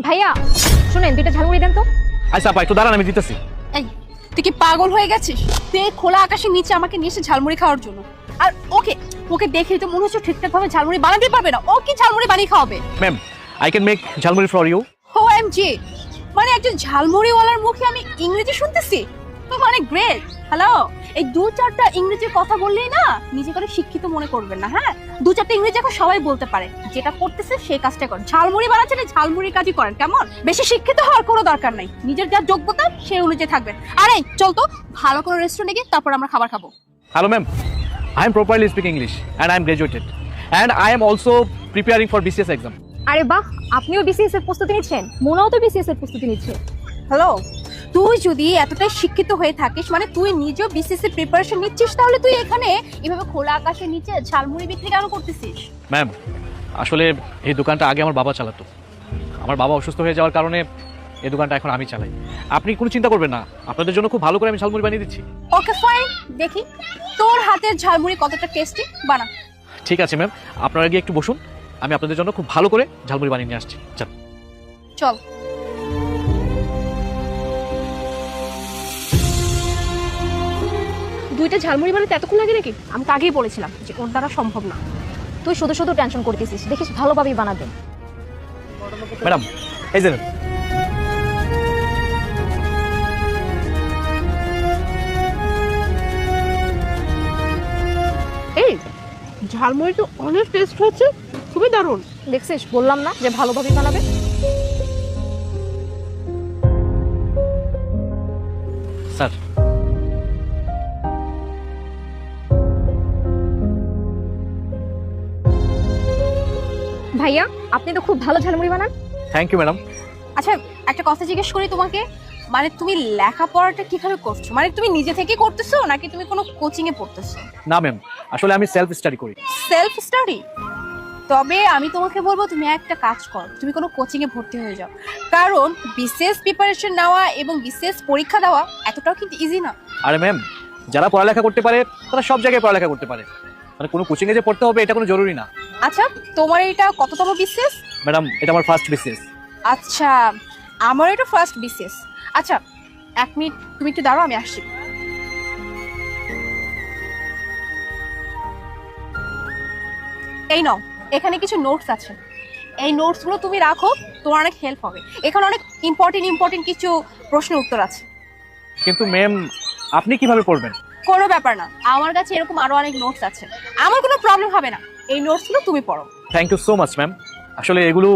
ভাইয়া শুনেন, দুইটা ঝালমুড়ি দেন তো। আচ্ছা আপা একটু দাঁড়ান, আমি দিতেছি। এই তুই কি পাগল হয়ে গেছিস? তুই এই খোলা আকাশের নিচে আমাকে নিয়ে এসে ঝালমুড়ি খাওয়ার জন্য? আর ওকে ওকে দেখেই তো মনে হচ্ছে ঠিকঠাক ভাবে ঝালমুড়ি বানাতে পারবে না। ও কি ঝালমুড়ি বানিয়ে খাওয়াবে? Ma'am I can make jhalmuri for you. OMG, মানে একজন ঝালমুড়িওয়ালার মুখে আমি ইংরেজি শুনতেছি। তো মানে গ্রেট। হ্যালো, এই দু চারটা ইংরেজির কথা বললেই না নিজে করে শিক্ষিত মনে করবেন না। হ্যাঁ, দু চারটা ইংরেজি এখন সবাই বলতে পারে। যেটা করতেছে সেই কাজটা করেন। ঝালমুড়ি বানাচ্ছেন, ঝালমুড়ির কাজই করেন। কেমন? বেশি শিক্ষিত হওয়ার কোনো দরকার নাই। নিজের যা যোগ্যতা সেই অনুযায়ী থাকবেন। আরে চল তো ভালো কোনো রেস্টুরেন্টে গিয়ে তারপর আমরা খাবার খাবো। Hello ma'am, I am properly speak English and I am graduated and I am also preparing for BCS exam. আরে বাহ, আপনিও বিসিএস এর প্রস্তুতি নিচ্ছেন, মোনাও তো বিসিএস এর প্রস্তুতি নিচ্ছে। হ্যালো, তুই যদি এতটাই শিক্ষিত হয়ে থাকিস, মানে তুই নিজেও বিসিএস এর প্রিপারেশন নিচ্ছিস, তাহলে তুই এখানে এভাবে খোলা আকাশের নিচে ঝালমুড়ি বিক্রি কেন করতেছিস? ম্যাম আসলে এই দোকানটা আগে আমার বাবা চালাতো। আমার বাবা অসুস্থ হয়ে যাওয়ার কারণে এই দোকানটা এখন আমি চালাই। আপনি কোনো চিন্তা করবেন না, আপনাদের জন্য খুব ভালো করে আমি ঝালমুড়ি বানিয়ে দিচ্ছি। ওকে ফাইন, দেখি তোর হাতের ঝালমুড়ি কতটা টেস্টি। বানা। ঠিক আছে ম্যাম, আপনারা গিয়ে একটু বসুন, আমি আপনাদের জন্য খুব ভালো করে ঝালমুড়ি বানিয়ে নিয়ে আসছি। চল চল। দুইটা ঝালমুড়ি বানাতে এতক্ষণ লাগে নাকি? আমি তো আগেই বলেছিলাম যে ওর দ্বারা সম্ভব না। তুই শুধু শুধু টেনশন করতেছিস, দেখিস ভালোভাবেই বানাবে। ম্যাডাম এই যে নেন। এই ঝালমুড়ি তো অনেক টেস্ট হচ্ছে, খুবই দারুণ। দেখছিস, বললাম না যে ভালোভাবেই বানাবে। স্যার ভাইয়া আপনি তো খুব ভালো ঝালমুড়ি বানান। Thank you madam. আচ্ছা একটা কথা জিজ্ঞেস করি তোমাকে, মানে তুমি লেখাপড়াটা কিভাবে করছো? মানে তুমি নিজে থেকে করতেছো নাকি তুমি কোনো কোচিং এ পড়তেছো? না ম্যাম, আসলে আমি সেলফ স্টাডি করি। Self study? তবে আমি তোমাকে বলবো তুমি একটা কাজ করো, তুমি কোনো কোচিং এ ভর্তি হয়ে যাও। কারণ বিসিএস প্রিপারেশন নেওয়া এবং বিসিএস পরীক্ষা দেওয়া এতটাও কিন্তু ইজি না। আরে ম্যাম, যারা পড়ালেখা করতে পারে তারা সব জায়গায় পড়ালেখা করতে পারে, মানে কোনো কোচিংয়ে যে পড়তে হবে এটা কোনো জরুরি না। আচ্ছা তোমার এটা কততম বিসিএস? ম্যাডাম এটা আমার ফার্স্ট বিসিএস। আচ্ছা আমার এটা ফার্স্ট বিসিএস। আচ্ছা এক মিনিট তুমি একটু দাঁড়াও, আমি আসছি। এই নাও, এখানে কিছু নোটস আছে। এই নোটসগুলো তুমি রাখো, তোমার অনেক হেল্প হবে। এখানে অনেক ইম্পর্টেন্ট কিছু প্রশ্নের উত্তর আছে। কিন্তু ম্যাম আপনি কিভাবে পড়বেন? কোনো ব্যাপার না, আমার কাছে এরকম আরো অনেক নোটস আছে, আমার কোনো প্রবলেম হবে না। এই নোটসগুলো তুমি পড়ো। Thank you so much ma'am. আসলে এগুলো